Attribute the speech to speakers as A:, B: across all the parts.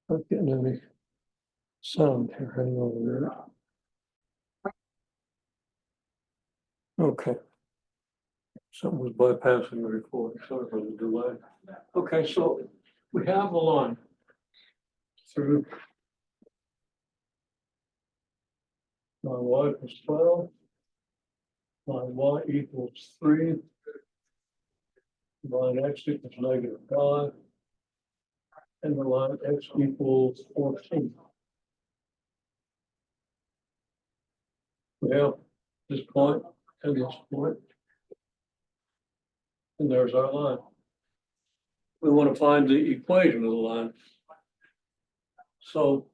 A: Not getting any sound here, hang on a minute. Okay. Something was bypassing the recording, sorry for the delay. Okay, so we have the line through line y equals 12, line y equals 3, line x equals -5, and the line x equals 14. We have this point and this point, and there's our line. We want to find the equation of the line. So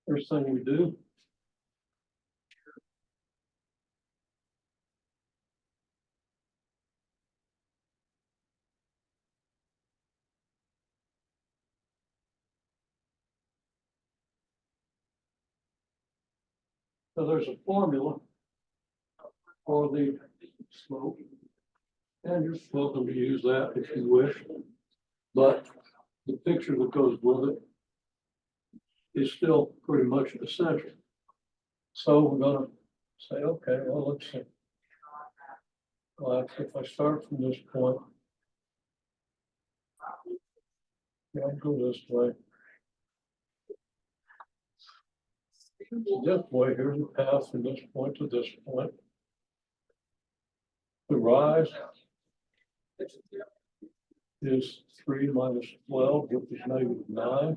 A: first thing we do, so there's a formula for the slope, and you're welcome to use that if you wish, but the picture that goes with it is still pretty much essential. So we're going to say, okay, well, let's see. If I start from this point, I'll go this way. This way, here's the path from this point to this point. The rise is 3 minus 12, which is -9.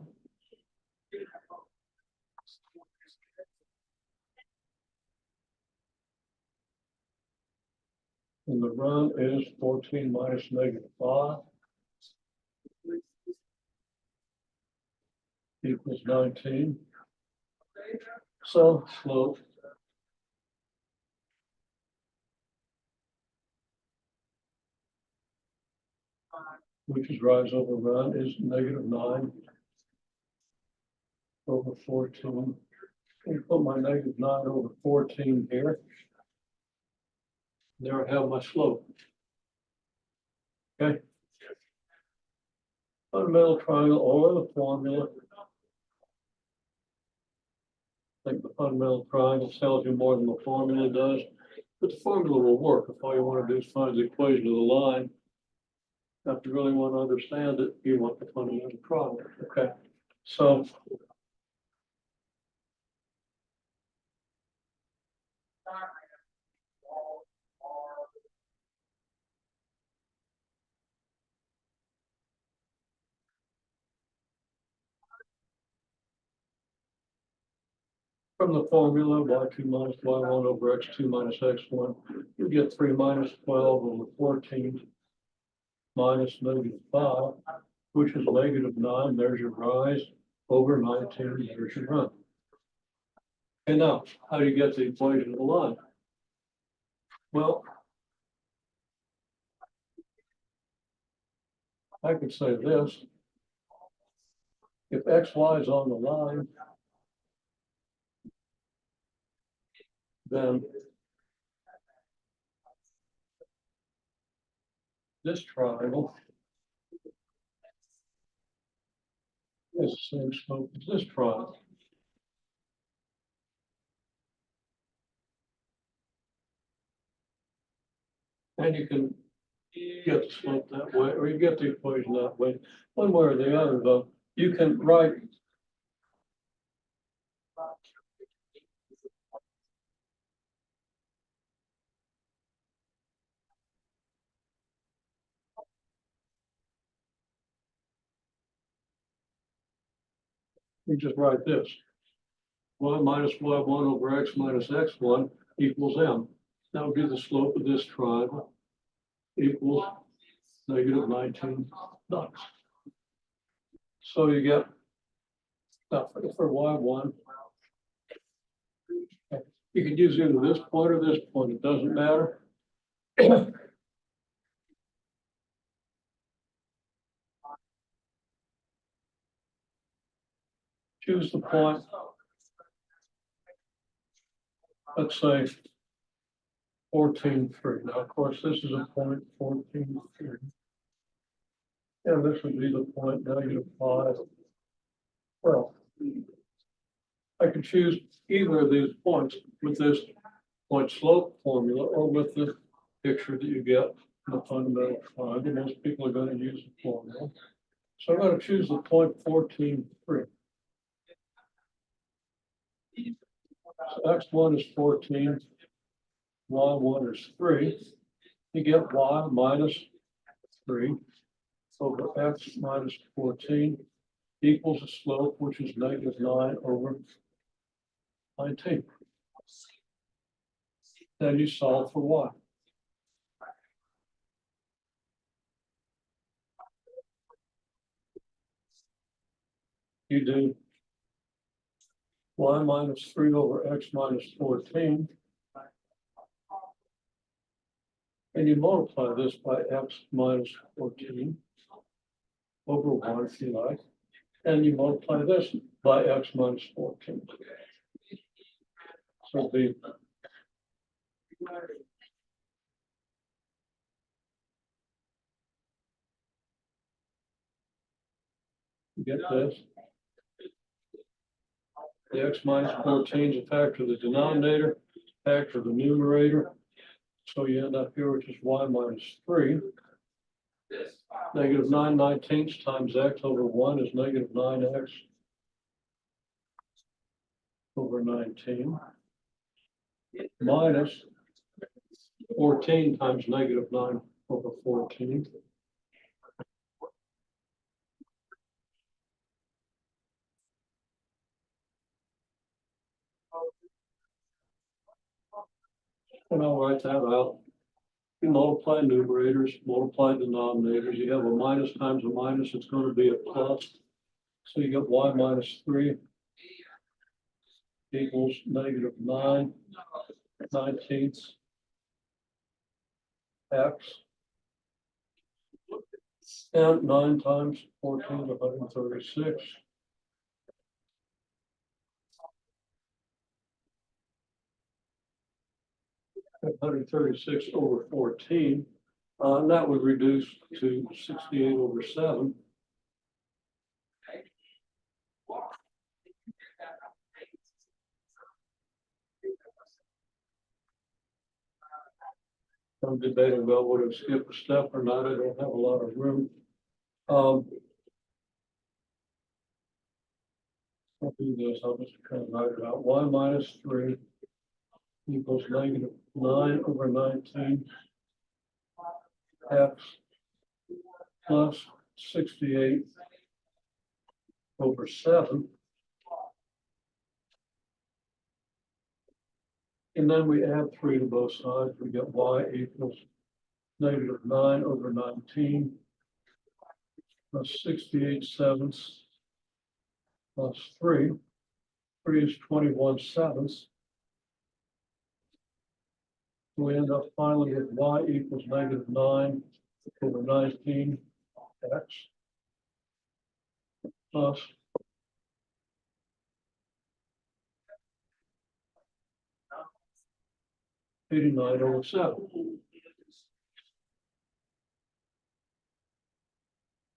A: And the run is 14 minus -5 equals 19. So slope which is rise over run is -9 over 14. Let me put my -9 over 14 here. There I have my slope. Okay. Fundamental triangle or the formula. I think the fundamental triangle tells you more than the formula does, but the formula will work if all you want to do is find the equation of the line. If you really want to understand it, you want the fundamental triangle. Okay. So from the formula, y2 minus y1 over x2 minus x1, you get 3 minus 12 over 14 minus -5, which is -9. There's your rise over 19. There's your run. And now, how do you get the equation of the line? Well, I could say this. If xy is on the line, then this triangle is the same slope as this triangle. And you can get the slope that way, or you get the equation that way. One way or the other, though, you can write you just write this. Y minus y1 over x minus x1 equals m. That would be the slope of this triangle equals -19 ducks. So you get for y1, you can use either this point or this point, it doesn't matter. Choose the point. Let's say 14.3. Now, of course, this is a point 14.3. And this would be the point -5. Well, I could choose either of these points with this point slope formula or with the picture that you get in the fundamental triangle. Most people are going to use the formula. So I'm going to choose the point 14.3. So x1 is 14, y1 is 3. You get y minus 3 over x minus 14 equals a slope, which is -9 over 19. Then you solve for y. You do y minus 3 over x minus 14. And you multiply this by x minus 14 over 1, if you like. And you multiply this by x minus 14. So the you get this. The x minus 14 is a factor of the denominator, factor of the numerator. So you end up here, which is y minus 3. -9/19 times x over 1 is -9x over 19. Minus 14 times -9 over 14. And I'll write that out. You multiply numerators, multiply denominators. You have a minus times a minus, it's going to be a plus. So you get y minus 3 equals -9/19 x. And 9 times 14 is 136. 136 over 14. And that would reduce to 68 over 7. I'm debating about whether to skip a step or not. I don't have a lot of room. I'll do this. I'll just kind of write it out. Y minus 3 equals -9 over 19 x plus 68 over 7. And then we add 3 to both sides. We get y equals -9 over 19 plus 68/7 plus 3. 3 is 21/7. We end up finally with y equals -9 over 19 x plus 89 over 7.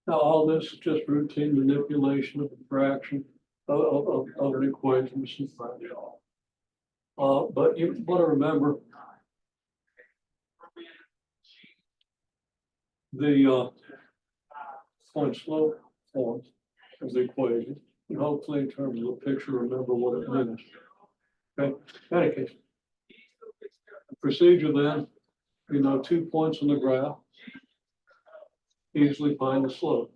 A: Now, all this is just routine manipulation of a fraction of an equation with some fraction. But you want to remember the point slope form of the equation, and hopefully in terms of the picture, remember what it means. Okay, in any case, the procedure then, 2 points on the graph, easily find the slope.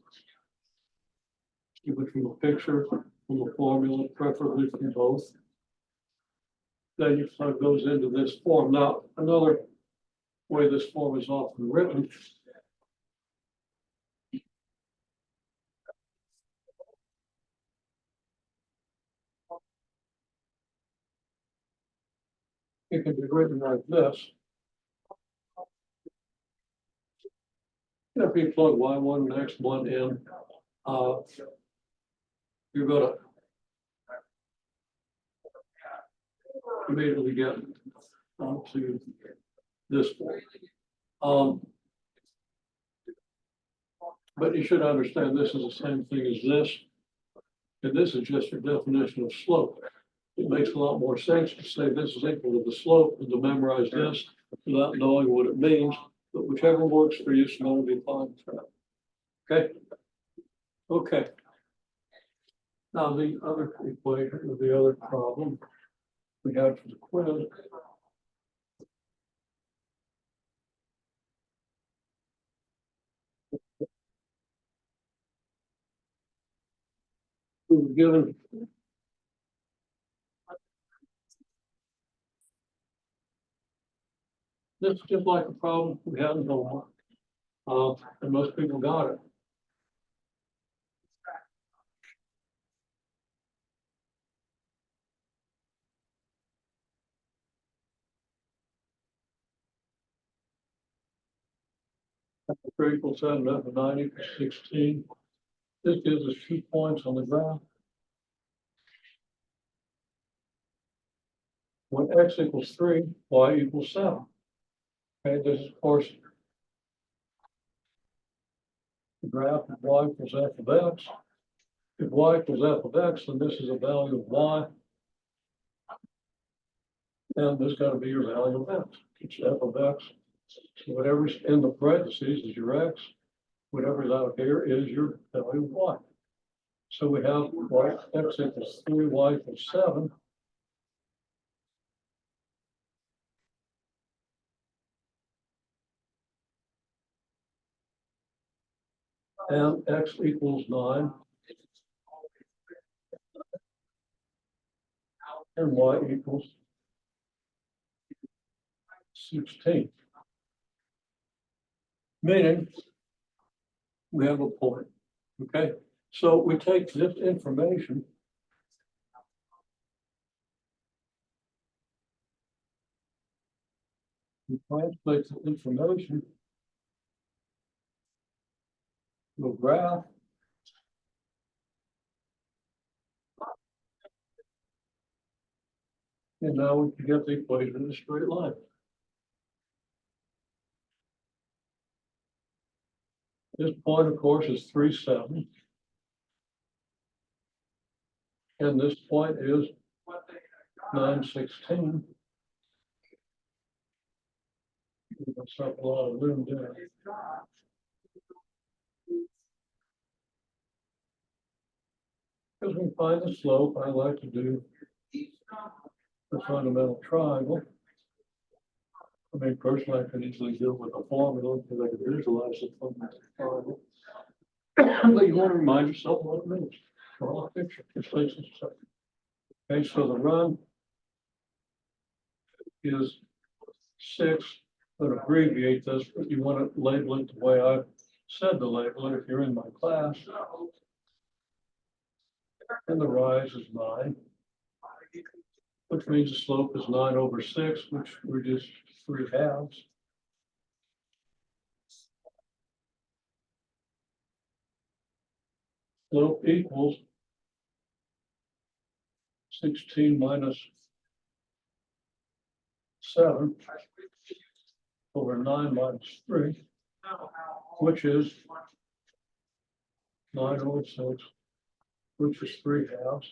A: Either from the picture, from the formula, preferably from both. Then you plug those into this form. Now, another way this form is often written it can be written like this. If you plug y1 and x1 in, you're going to immediately get to this form. But you should understand this is the same thing as this. And this is just your definition of slope. It makes a lot more sense to say this is equal to the slope than to memorize this without knowing what it means. But whichever works for you, so that'll be fine. Okay. Okay. Now the other equation, or the other problem we had for the quiz. We were given this is just like a problem we had in homework. And most people got it. Three equals 7, F of 9 equals 16. This gives us 2 points on the graph. When x equals 3, y equals 7. Okay, this is, of course, the graph of y equals f of x. If y equals f of x, then this is a value of y. And this got to be your value of x. It's f of x. So whatever's in the parentheses is your x. Whatever's out here is your value of y. So we have y, x equals 3, y equals 7. And x equals 9. And y equals 16. Meaning we have a point. Okay, so we take this information we translate the information to a graph. And now we can get the equation in a straight line. This point, of course, is 3, 7. And this point is 9, 16. That's up a lot of room there. Because we find the slope, I like to do the fundamental triangle. I mean, personally, I can easily deal with a formula because I can visualize the fundamental triangle. But you want to remind yourself what it means. Draw a picture. Just takes a second. Okay, so the run is 6. But abbreviate this, but you want to label it the way I said to label it if you're in my class. And the rise is 9, which means the slope is 9 over 6, which reduces 3 halves. Slope equals 16 minus 7 over 9 minus 3, which is 9 over 6, which is 3 halves.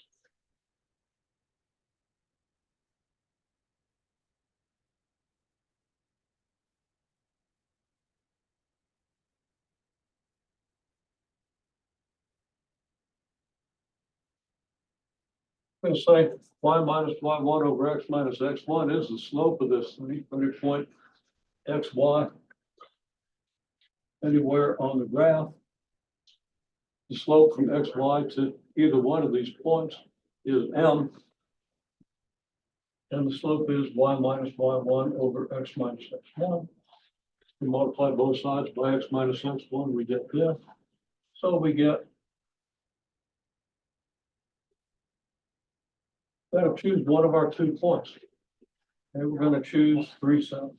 A: I'm going to say y minus y1 over x minus x1 is the slope of this 300 xy anywhere on the graph. The slope from xy to either one of these points is m. And the slope is y minus y1 over x minus x1. We multiply both sides by x minus x1, we get this. So we get, gotta choose one of our 2 points. And we're going to choose 3, 7.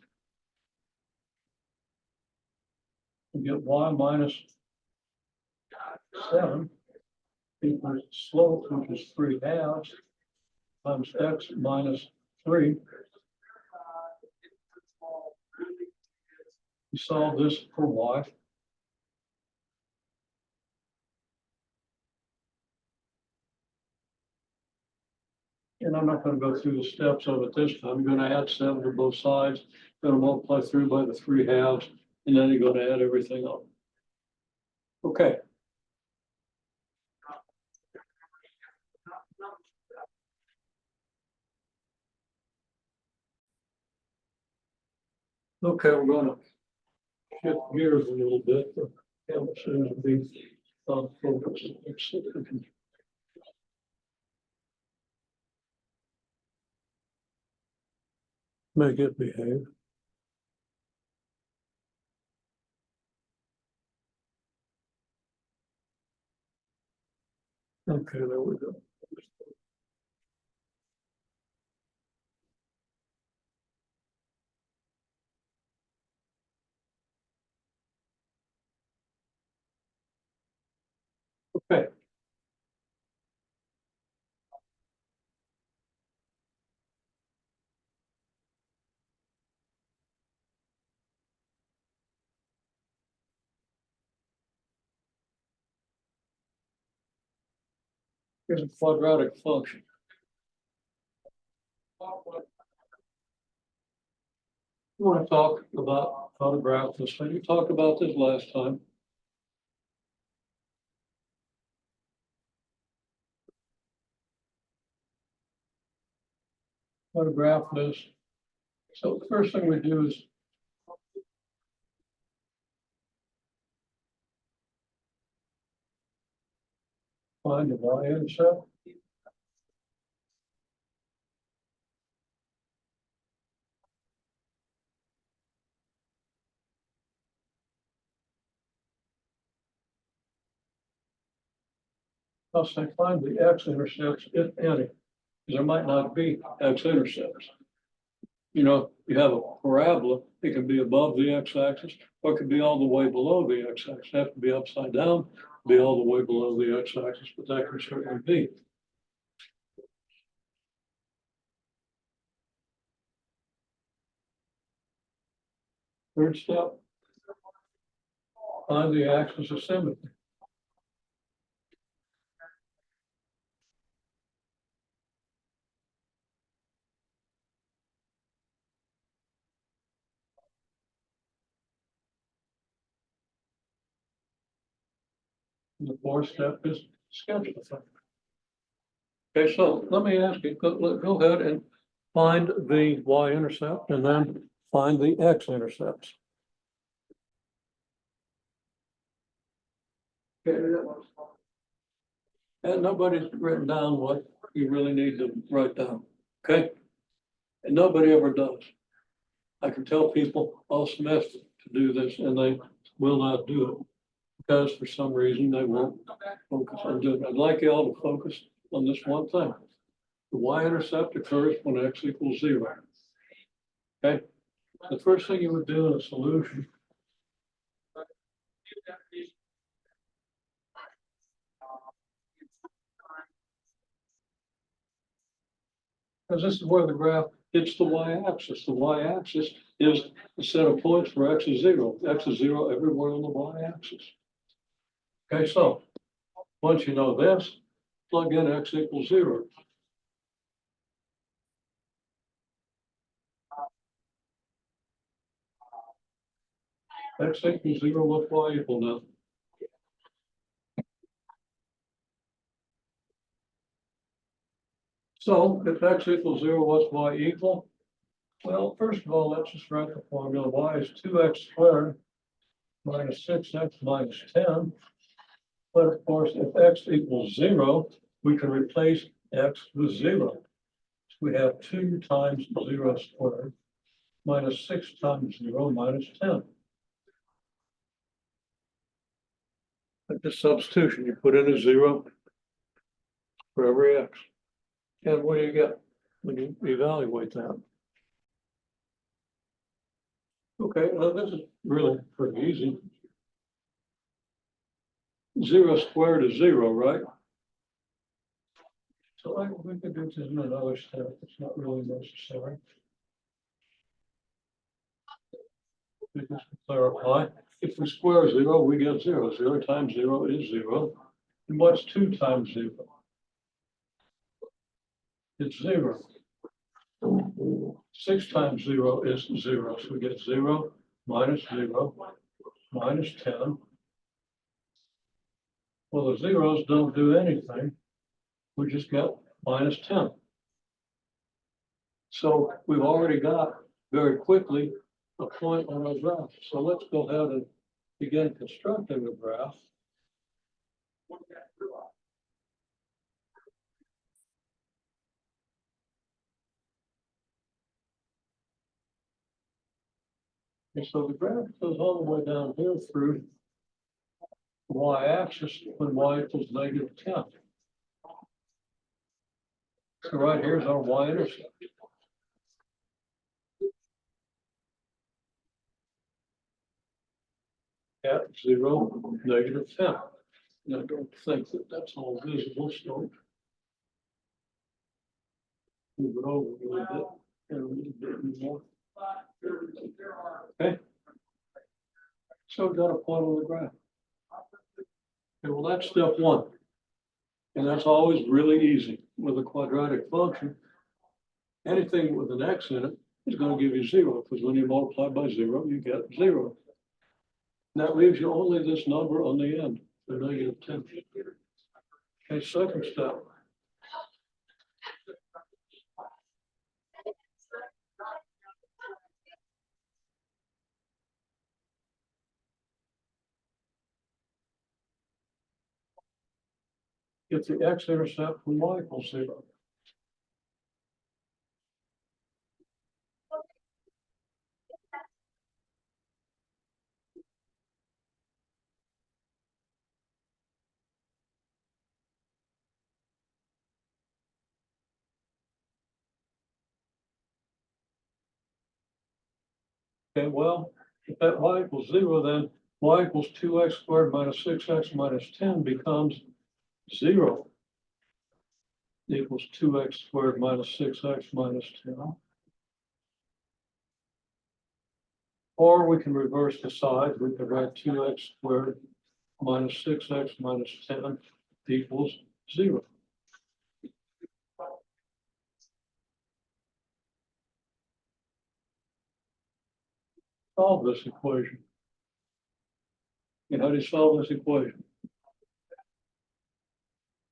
A: We get y minus 7 equals slope, which is 3 halves, times x minus 3 You solve this for y. And I'm not gonna go through the steps of it this time. I'm gonna add 7 to both sides, gonna multiply through by the 3/2, and then you're gonna add everything up. Okay. Okay, we're gonna shift gears a little bit. The camera seems to be on focus. Let's see if we can make it behave. Okay, there we go. Okay. Here's a quadratic function. You want to talk about how to graph this thing? You talked about this last time. How to graph this. So the first thing we do is find the y-intercept. I'll say find the x-intercepts, if any, because there might not be x-intercepts. You know, you have a parabola, it can be above the x-axis, or it could be all the way below the x-axis. It have to be upside down, be all the way below the x-axis, but that can certainly be. Third step, find the axis of symmetry. And the fourth step is sketch the thing. Okay, so let me ask you, go ahead and find the y-intercept and then find the x-intercepts. And nobody's written down what you really need to write down, okay? And nobody ever does. I can tell people all semester to do this and they will not do it. Because for some reason they won't focus on doing it. I'd like you all to focus on this one thing. The y-intercept occurs when x equals 0. Okay, the first thing you would do in a solution because this is where the graph hits the y-axis. The y-axis is the set of points where x is 0. X is 0 everywhere on the y-axis. Okay, so once you know this, plug in x equals 0. X equals 0, what's y equal now? So if x equals 0, what's y equal? Well, first of all, let's just write the formula. Y is 2x squared minus 6x minus 10. But of course, if x equals 0, we can replace x with 0. So we have 2 times 0 squared minus 6 times 0 minus 10. Like the substitution, you put in a 0 for every x. And what do you get when you evaluate that? Okay, well, this is really pretty easy. 0 squared is 0, right? So we could do this in another step. It's not really necessary. just to clarify, if we square zero, we get zero. Zero times zero is zero. And what's 2 times zero? It's zero. 6 times zero is zero. So we get zero minus zero minus 10. Well, the zeros don't do anything. We just get minus 10. So we've already got very quickly a point on our graph. So let's go ahead and begin constructing the graph. And so the graph goes all the way down here through the y-axis when y equals -10. So right here is our y-intercept. At 0, -10. And I don't think that that's all visible, so move it over a little bit and a little bit more. Okay. So we've got a point on the graph. Okay, well, that's step one. And that's always really easy with a quadratic function. Anything with an x in it is going to give you zero, because when you multiply by zero, you get zero. And that leaves you only this number on the end, the -10. Okay, second step. Get the x-intercept from y equals 0. Okay, well, if that y equals 0, then y equals 2x squared minus 6x minus 10 becomes 0 equals 2x squared minus 6x minus 10. Or we can reverse the sides. We could write 2x squared minus 6x minus 10 equals 0. Solve this equation. And how do you solve this equation?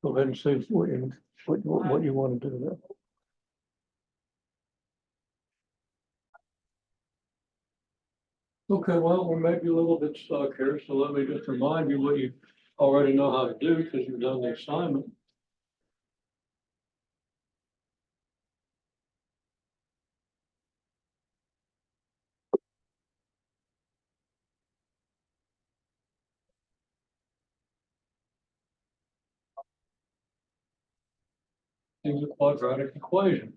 A: Go ahead and say what you want to do there. Okay, well, we may be a little bit stuck here, so let me just remind you what you already know how to do because you've done the assignment. It's a quadratic equation.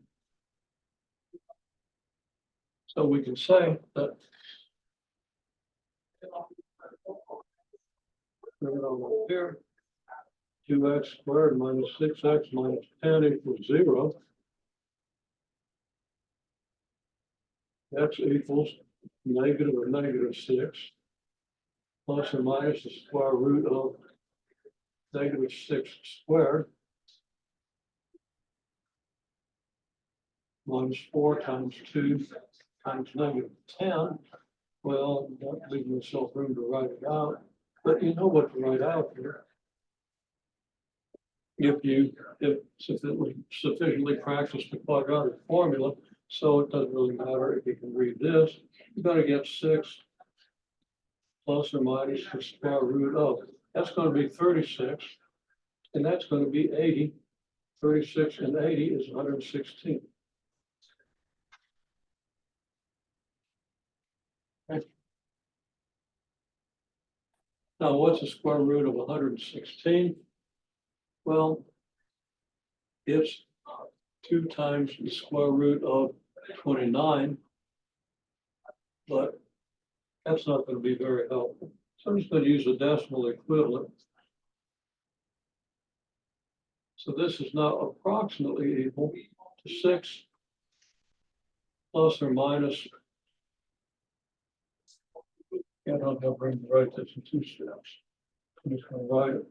A: So we can say that bring it on up here. 2x squared minus 6x minus 10 equals 0. X equals negative or -6 plus or minus the square root of -6 squared minus 4 times 2 times -10. Well, don't leave yourself room to write it out, but you know what to write out here. If sufficiently practice the quadratic formula, so it doesn't really matter if you can read this. You're going to get 6 plus or minus the square root of. That's going to be 36, and that's going to be 80. 36 and 80 is 116. Okay. Now, what's the square root of 116? Well, it's 2 times the square root of 29, but that's not going to be very helpful. So I'm just going to use a decimal equivalent. So this is now approximately equal to 6 plus or minus Yeah, I don't have room to write this in 2 steps. I'm just gonna write it.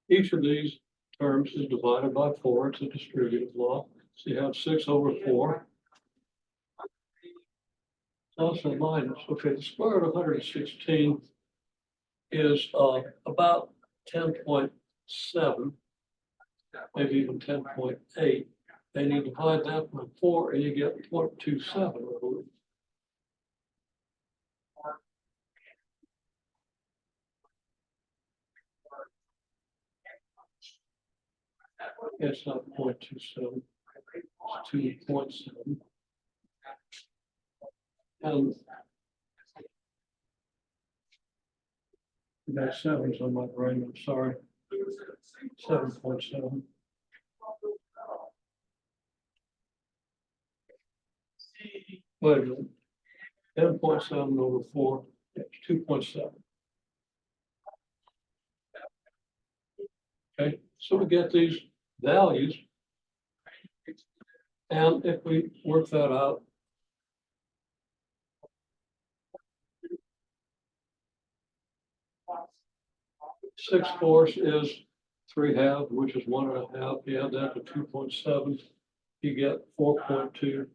A: Each of these terms is divided by 4. It's a distributive law. So you have 6/4. Plus or minus, okay, the square root of 116 is about 10.7, maybe even 10.8. Then you divide that by 4 and you get 0.27, I believe. It's not 0.27, it's 2.7. And I got sevens on my brain, I'm sorry. 7.7. Wait a minute. 10.7 over 4, it's 2.7. Okay, so we get these values. And if we work that out, 6/4 is 3/2, which is 1.5. You add that to 2.7, you get 4.2.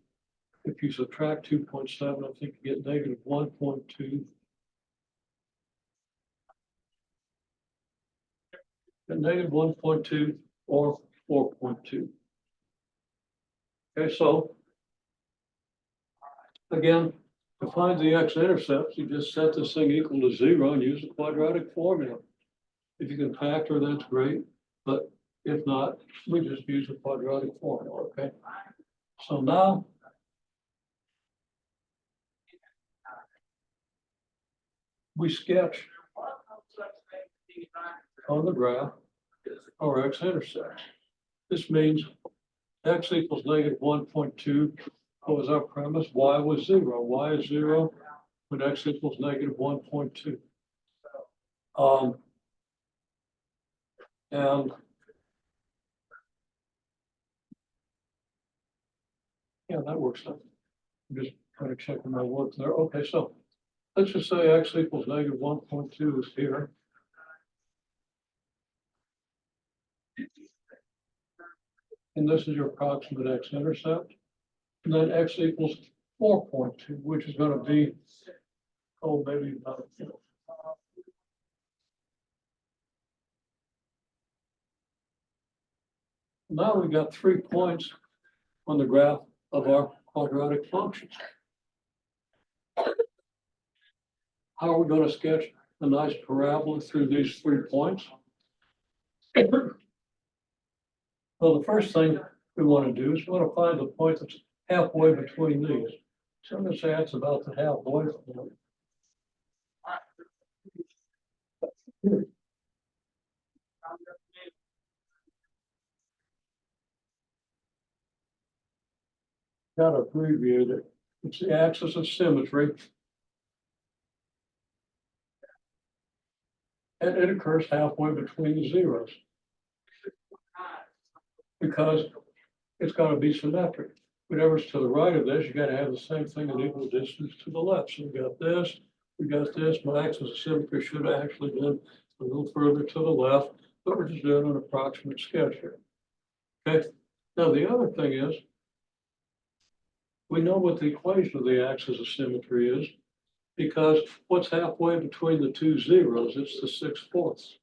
A: If you subtract 2.7, I think you get negative 1.2. And negative 1.2 or 4.2. Okay, so again, to find the x-intercepts, you just set this thing equal to 0 and use the quadratic formula. If you can factor, that's great, but if not, we just use the quadratic formula, okay? So now we sketch on the graph our x-intercepts. This means x equals negative 1.2 was our premise. Y was 0. Y is 0 when x equals negative 1.2. And yeah, that works out. I'm just trying to check my work there. Okay, so let's just say x equals negative 1.2 is here. And this is your approximate x-intercept. And then x equals 4.2, which is going to be, oh, maybe about, now we've got 3 points on the graph of our quadratic functions. How are we going to sketch a nice parabola through these 3 points? Well, the first thing we want to do is we want to find the point that's halfway between these. So I'm going to say that's about the halfway point. Got to abbreviate it. It's the axis of symmetry. And it occurs halfway between the zeros. Because it's got to be symmetric. Whatever's to the right of this, you got to have the same thing at equal distance to the left. So we got this, we got this. My axis of symmetry should have actually been a little further to the left, but we're just doing an approximate sketch here. Okay. Now the other thing is, we know what the equation of the axis of symmetry is, because what's halfway between the 2 zeros? It's the 6/4.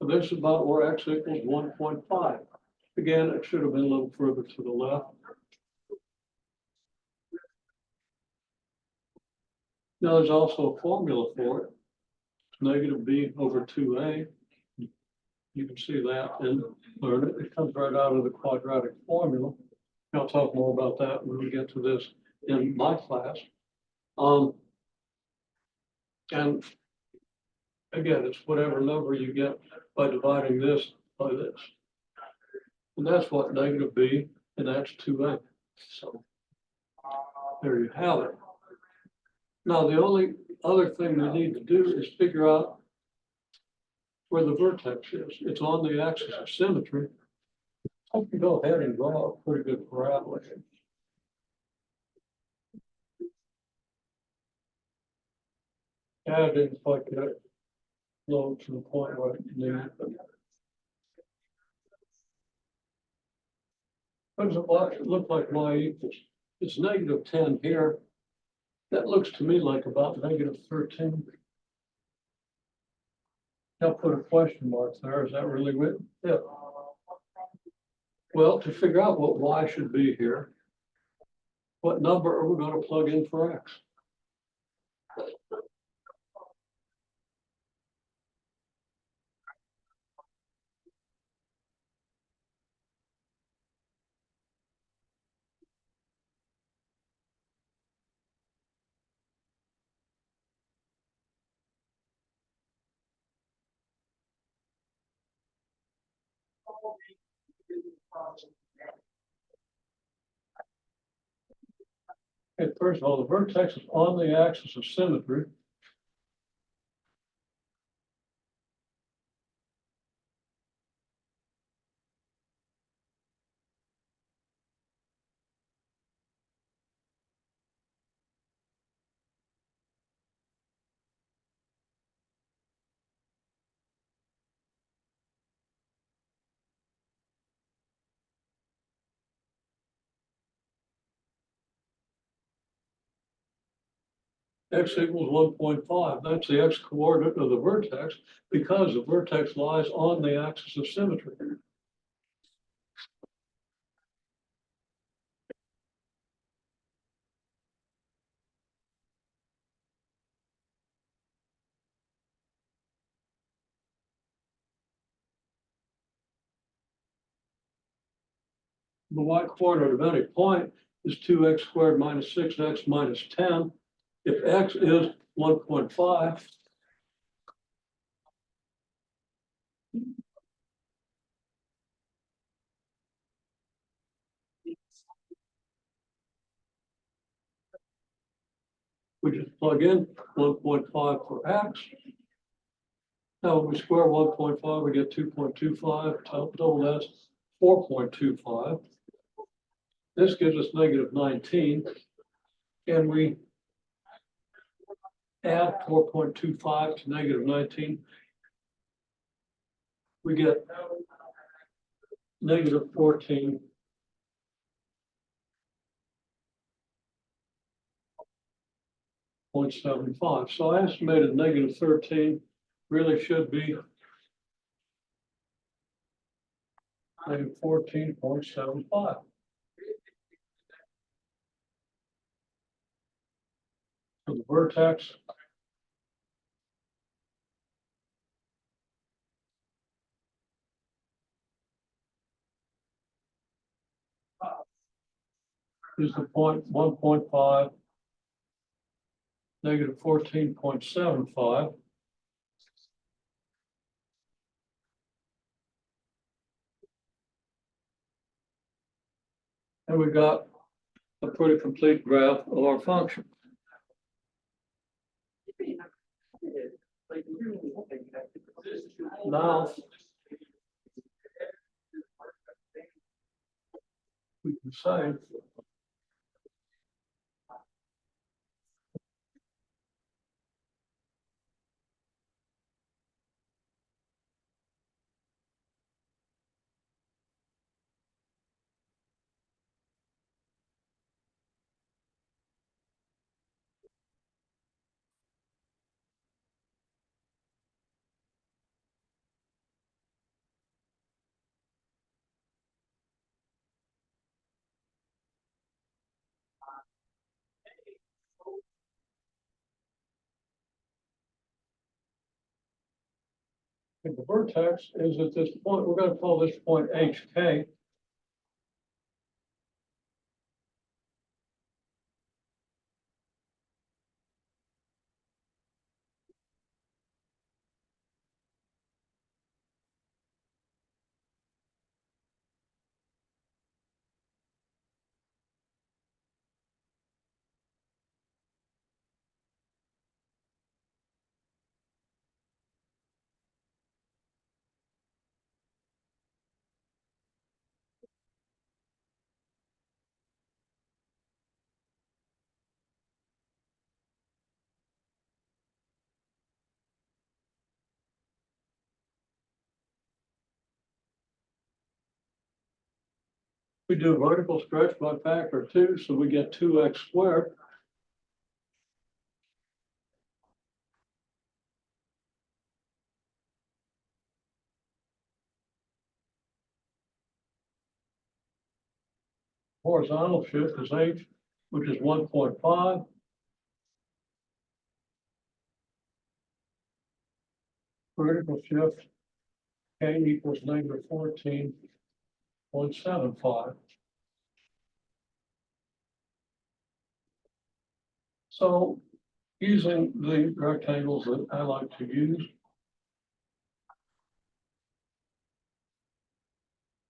A: So this is about where x equals 1.5. Again, it should have been a little further to the left. Now, there's also a formula for it. Negative b over 2a. You can see that and learn it. It comes right out of the quadratic formula. I'll talk more about that when we get to this in my class. And Again, it's whatever number you get by dividing this by this. And that's what negative b, and that's 2a. So there you have it. Now, the only other thing we need to do is figure out where the vertex is. It's on the axis of symmetry. I can go ahead and draw a pretty good parabola. I didn't quite get it low to the point where I need it. What does it look like y equals? It's negative 10 here. That looks to me like about negative 13. I'll put a question mark there. Is that really written? Yeah. Well, to figure out what y should be here, what number are we going to plug in for x? Okay, first of all, the vertex is on the axis of symmetry. X equals 1.5. That's the x coordinate of the vertex because the vertex lies on the axis of symmetry. The y coordinate of any point is 2x squared minus 6x minus 10. If x is 1.5, we just plug in 1.5 for x. Now, when we square 1.5, we get 2.25. Total that's 4.25. This gives us negative 19. And we add 4.25 to negative 19. We get negative 14.75. So I estimated negative 13 really should be negative 14.75. So the vertex is the point 1.5, negative 14.75. And we got a pretty complete graph of our function. Now we can say if the vertex is at this point, we're going to call this point HK. We do vertical stretch by factor 2, so we get 2x squared. Horizontal shift is h, which is 1.5. Vertical shift, k equals negative 14.75. So using the rectangles that I like to use,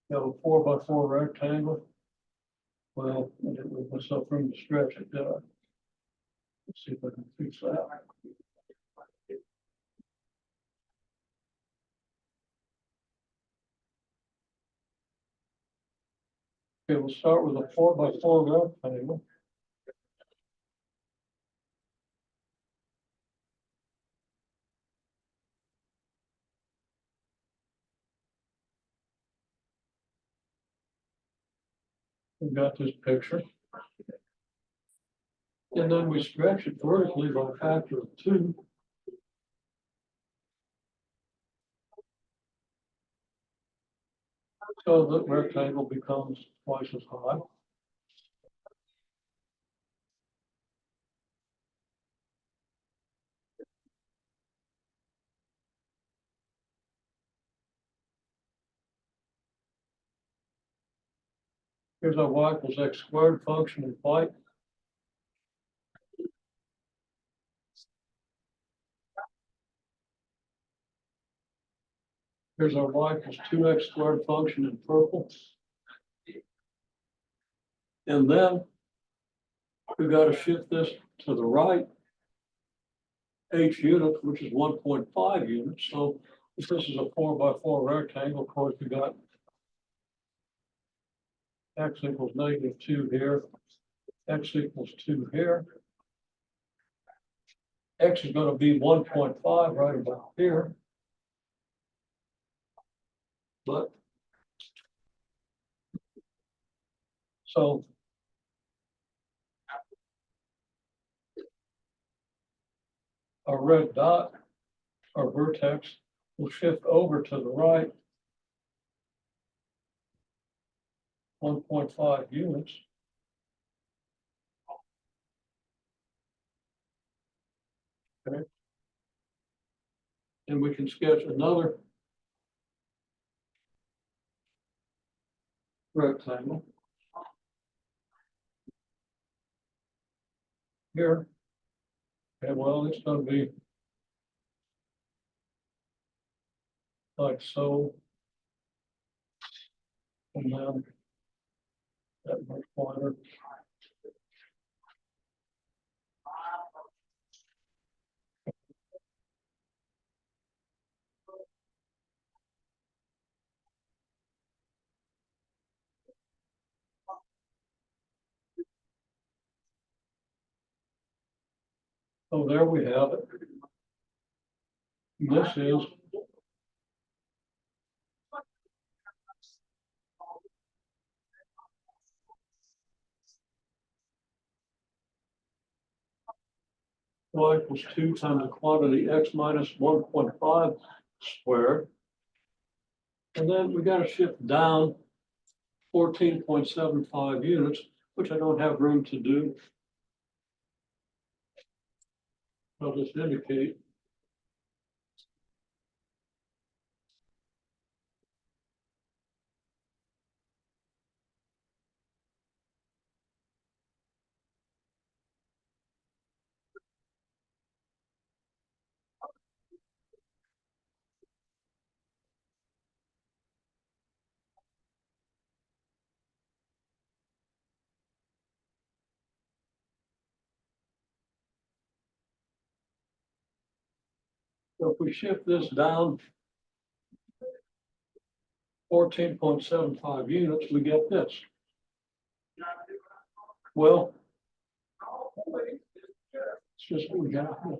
A: you have a 4x4 rectangle. Well, I didn't leave myself room to stretch it, did I? Let's see if I can fix that. Okay, we'll start with a 4x4 rectangle. We've got this picture. And then we stretch it vertically by a factor of 2. So the rectangle becomes twice as high. Here's our y equals x squared function in flight. Here's our y equals 2x squared function in purple. And then we've got to shift this to the right, h units, which is 1.5 units. So if this is a 4x4 rectangle, of course, we got x equals negative 2 here, x equals 2 here. X is going to be 1.5 right about here. But so our red dot, our vertex, will shift over to the right 1.5 units. Okay. And we can sketch another rectangle here. Okay, well, it's going to be like so. And then that much wider. So there we have it. This is y equals 2 times the quantity x minus 1.5 squared. And then we got to shift down 14.75 units, which I don't have room to do. I'll just indicate. So if we shift this down 14.75 units, we get this. Well, it's just what we got here.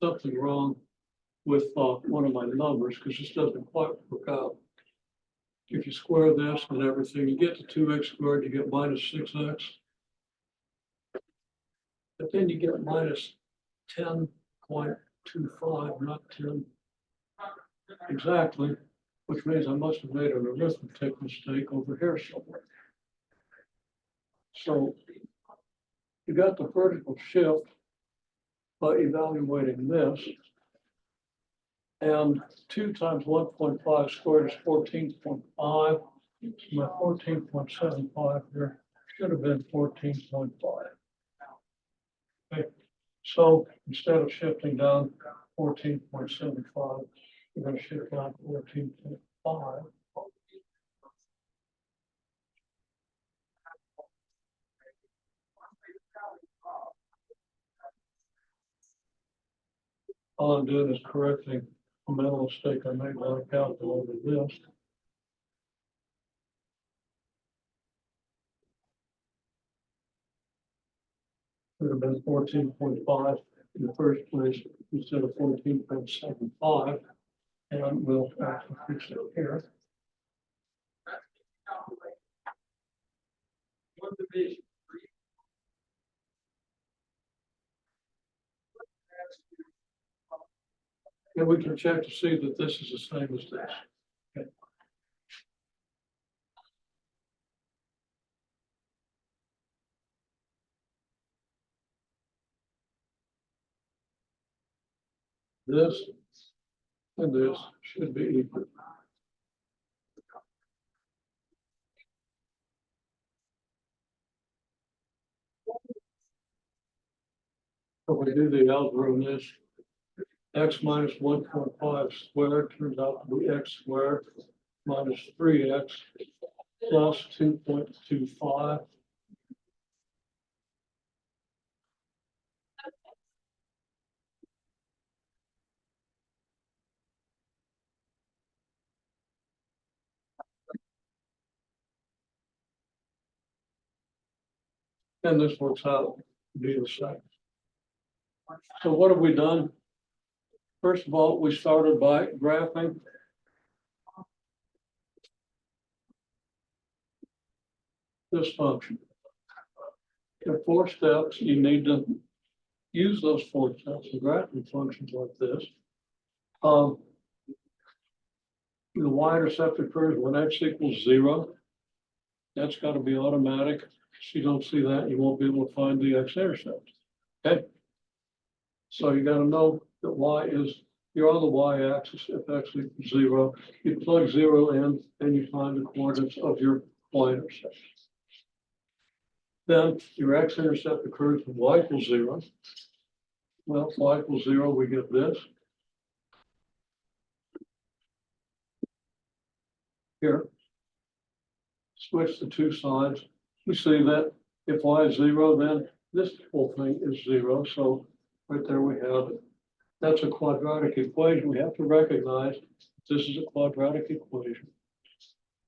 A: Something wrong with one of my numbers because this doesn't quite work out. If you square this and everything, you get to 2x squared, you get minus 6x. But then you get minus 10.25, not 10 exactly, which means I must have made an arithmetic mistake over here somewhere. So you got the vertical shift by evaluating this. And 2 times 1.5 squared is 14.5. My 14.75 here should have been 14.5. Okay. So instead of shifting down 14.75, we're going to shift down 14.5. All I'm doing is correcting a mental mistake I made when I calculated this. Would have been 14.5 in the first place instead of 14.75. And we'll actually fix it here. And we can check to see that this is the same as this. Okay. This and this should be equal. If we do the algebra on this, x minus 1.5 squared turns out to be x squared minus 3x plus 2.25. And this works out to be the same. So what have we done? First of all, we started by graphing this function. There are 4 steps. You need to use those 4 steps in graphing functions like this. The y-intercept occurs when x equals 0. That's got to be automatic. If you don't see that, you won't be able to find the x-intercept. Okay. So you got to know that y is, you're on the y-axis if x equals 0. You plug 0 in and you find the coordinates of your y-intercept. Then your x-intercept occurs when y equals 0. Well, if y equals 0, we get this. Here. Switch the 2 sides. We see that if y is 0, then this whole thing is 0. So right there we have it. That's a quadratic equation. We have to recognize this is a quadratic equation.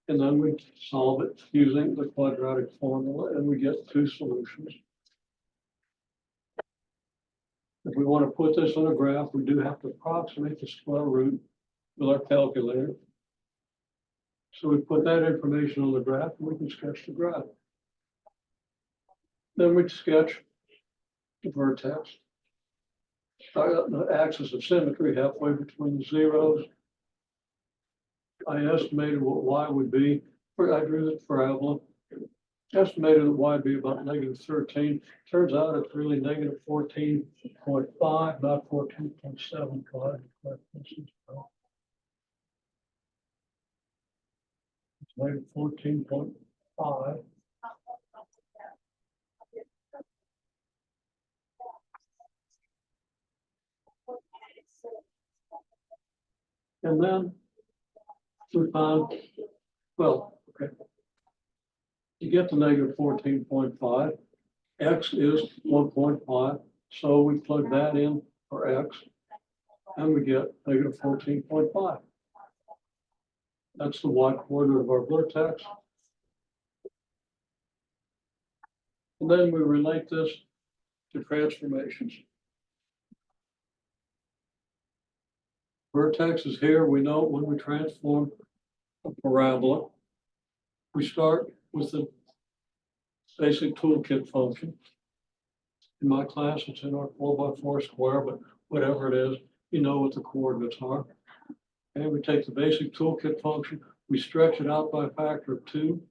A: And then we solve it using the quadratic formula and we get 2 solutions. If we want to put this on a graph, we do have to approximate the square root with our calculator. So we put that information on the graph and we can sketch the graph. Then we sketch the vertex. The axis of symmetry halfway between the zeros. I estimated what y would be. I drew the parabola. Estimated that y would be about negative 13. Turns out it's really negative 14.5, not 14.75. It's negative 14.5. And then we found, well, okay. You get to negative 14.5. X is 1.5. So we plug that in for X and we get negative 14.5. That's the y coordinate of our vertex. And then we relate this to transformations. Vertex is here. We know when we transform a parabola, we start with the basic toolkit function. In my class, it's in our 4x4 square, but whatever it is, you know what the coordinates are. And we take the basic toolkit function, we stretch it out by a factor of 2.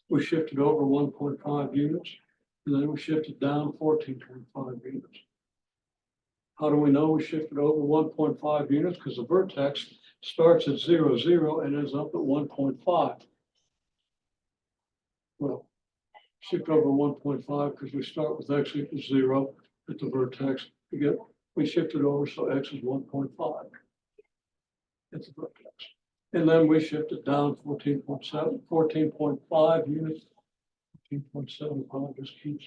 A: We shift it over 1.5 units, and then we shift it down 14.5 units. How do we know we shifted over 1.5 units? Because the vertex starts at 0, 0 and ends up at 1.5. Well, shift over 1.5 because we start with x equals 0 at the vertex. We shift it over so x is 1.5 at the vertex. And then we shift it down 14.7, 14.5 units. 14.75 just keeps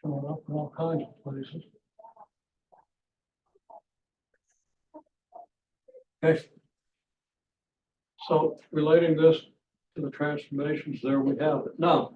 A: showing up in all kinds of places. Okay. So relating this to the transformations, there we have it. Now,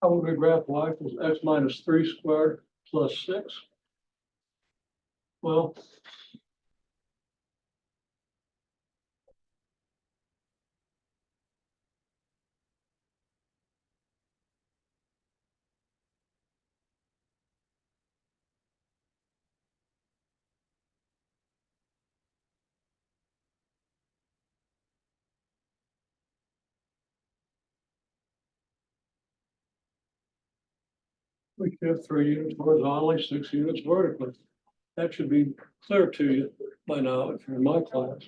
A: how would we graph y equals x minus 3 squared plus 6? Well, we shift 3 units horizontally, 6 units vertically. That should be clear to you by now if you're in my class.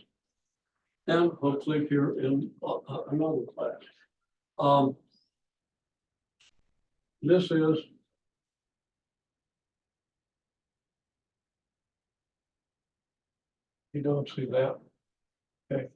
A: And hopefully if you're in another class. This is you don't see that. Okay.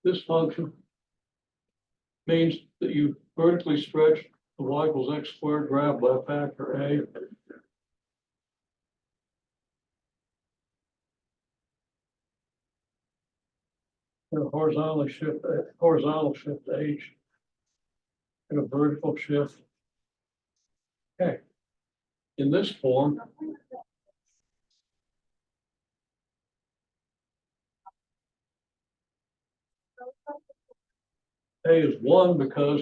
A: This function means that you vertically stretch the y equals x squared graph by a factor a. And a horizontal shift h and a vertical shift. Okay. In this form, a is 1 because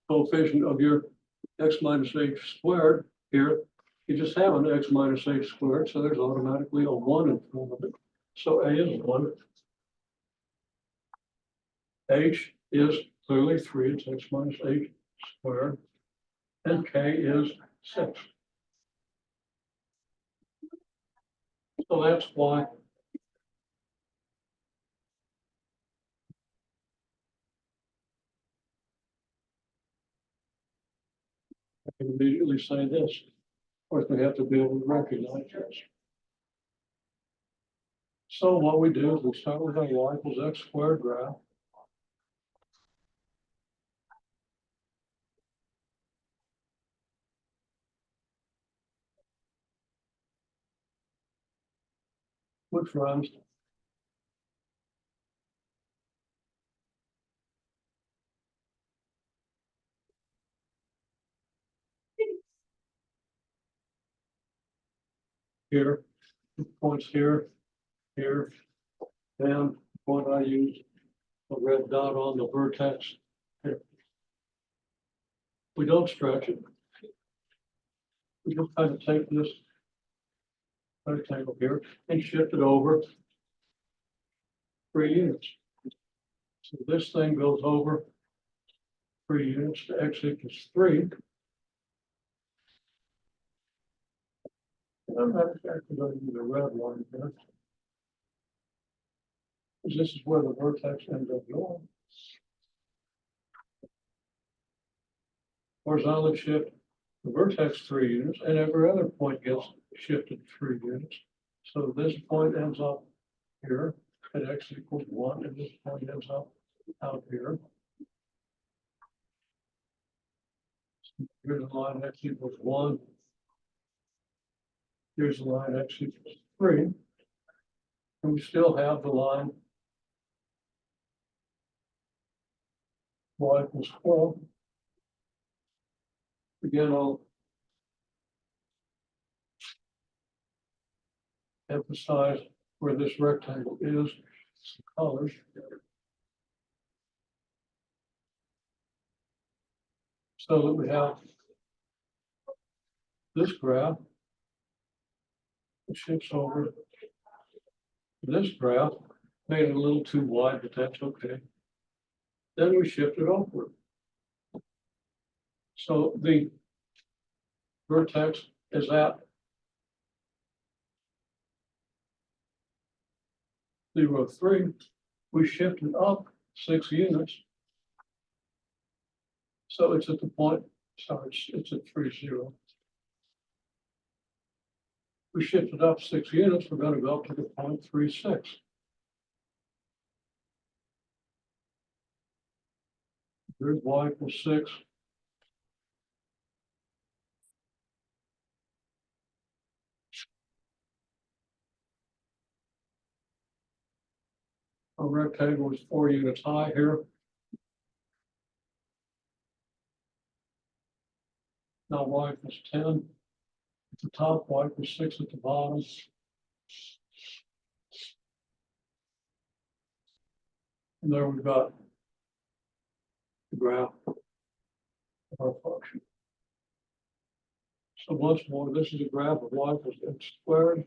A: coefficient of your x minus h squared here, you just have an x minus h squared, so there's automatically a 1 in front of it. So a is 1. H is clearly 3, it's x minus h squared. And k is 6. So that's why I can immediately say this. Of course, we have to be able to recognize this. So what we do is we start with our y equals x squared graph. Which runs here, points here, here, and what I use a red dot on the vertex. Here. We don't stretch it. We just kind of take this rectangle here and shift it over 3 units. So this thing goes over 3 units to x equals 3. And I'm not exactly going to use a red line here. Because this is where the vertex ends up going. Horizontally shift the vertex 3 units, and every other point gets shifted 3 units. So this point ends up here at x equals 1, and this point ends up out here. Here's the line x equals 1. Here's the line x equals 3. And we still have the line y equals 12. Again, I'll emphasize where this rectangle is, some colors. So that we have this graph, it shifts over this graph, made it a little too wide, but that's okay. Then we shift it upward. So the vertex is at 0, 3. We shift it up 6 units. So it's at the point, sorry, it's at 3, 0. We shift it up 6 units, we're going to go up to the point 3, 6. Here's y equals 6. Our rectangle is 4 units high here. Now y equals 10 at the top, y equals 6 at the bottom. And there we've got the graph of our function. So once more, this is a graph of y equals x squared.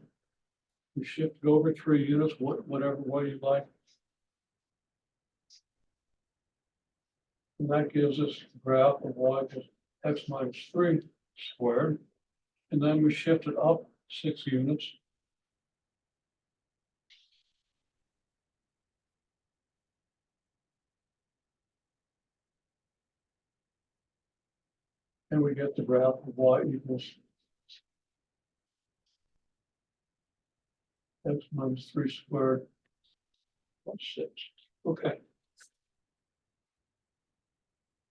A: We shift it over 3 units, whatever way you like. And that gives us the graph of y equals x minus 3 squared. And then we shift it up 6 units. And we get the graph of y equals x minus 3 squared plus 6. Okay.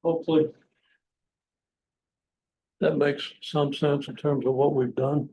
A: Hopefully that makes some sense in terms of what we've done.